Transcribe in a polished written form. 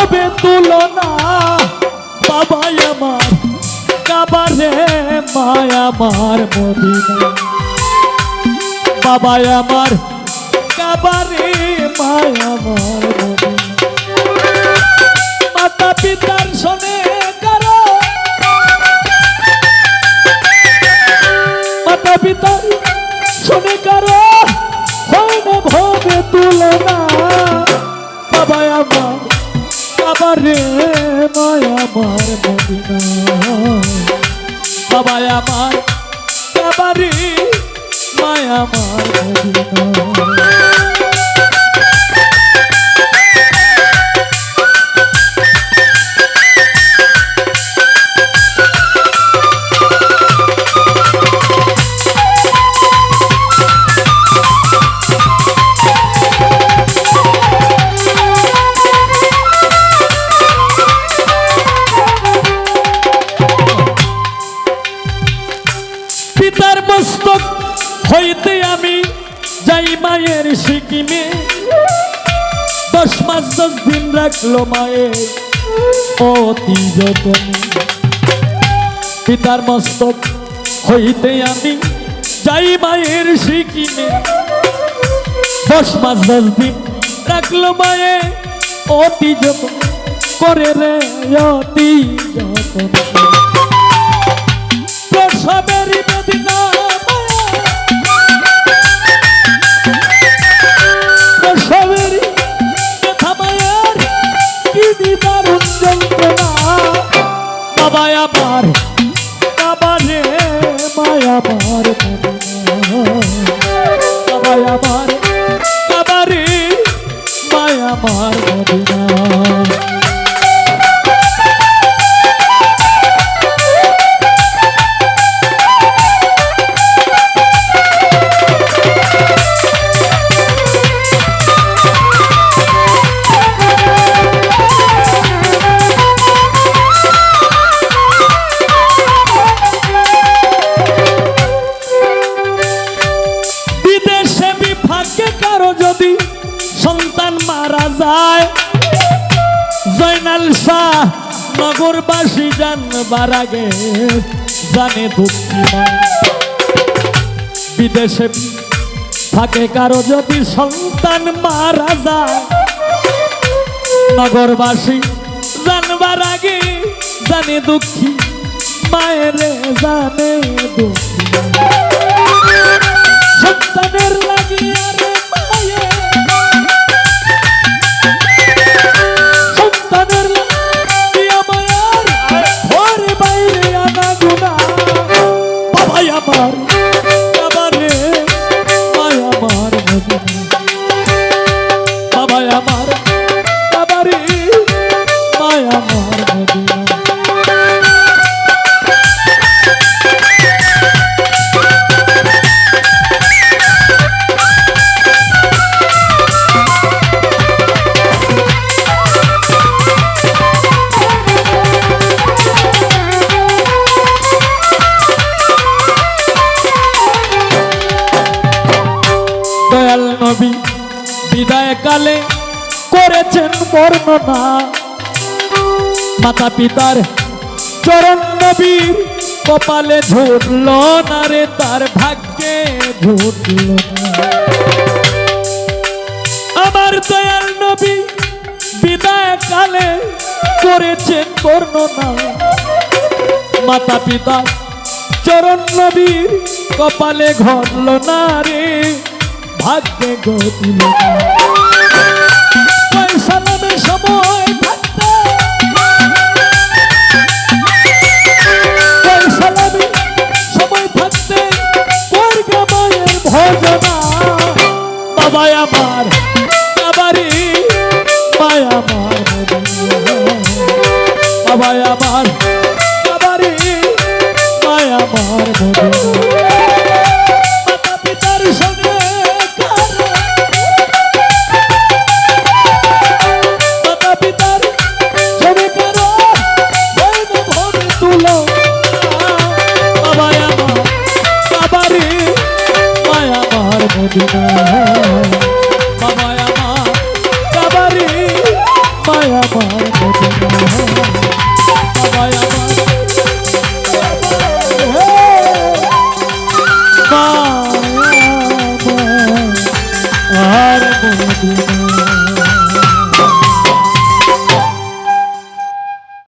হবে তুলনা বাবা আমার কাবারে মায়া আমার মদিনা বাবা আমার কাবারে মায়া আমার মদিনা মাতা পিতার শোনে কারো মাতা পিতার শোনে কারো হয় না ভবে তুলনা বাবা আমার কাবারে মায়া আমার মদিনা বাবা আমার কাবারে মায়া আমার মদিনা পিতার মস্তক হইতে আমি যাই মায়ের সিকিমে 10 মাস 10 দিন রাখলো মায়ের অতি যতনে পিতার মস্তক হইতে আমি যাই মায়ের সিকিমে 10 মাস 10 দিন রাখলো মায়ের অতি যতন করে রে অতি যতন প্রসবেরই বেদনা প্রসবেরই ব্যথা মায়ের কি দারুণ যন্ত্রণা বাবা আমার কাবারে মায়া আমার বাবা আমার কাবারে মায়া আমার মদিনা যদি সন্তান মারা যায় জয়নাল শাহ নগরবাসী জানবার আগে জানে দুঃখী বিদেশে থাকে কারো যদি সন্তান মারা যায় নগরবাসী জানবার আগে জানে দুঃখী মায়ের জানে দুঃখী সন্তানের লাগিয়ে আমার কাবারে মায়া আমার মদিনা বাবা আমার কাবারে মায়া আমার মদিনা দয়াল নবী বিদায় কালে করেছেন বর্ণনা মাতা পিতার চরণ নবীর কপালে ঝুটল না রে তার ভাগ্যে ঝুটল আমার দয়াল নবী বিদায় কালে করেছেন বর্ণনা মাতা পিতার চরণ নবীর কপালে ঘটল না রে ভাগ্যে গতিল সালামের সময় থাকতে সালামের সময় থাকতে মায়ের ভজনা বাবা আমার কাবারে মায়া আমার বাবা আমার কাবারে মায়া আমার মাতা পিতার সঙ্গে মদিনা বাবা আমার কাবারে বাবাই আমার মদিনা বাবাই আমার আর মদিনা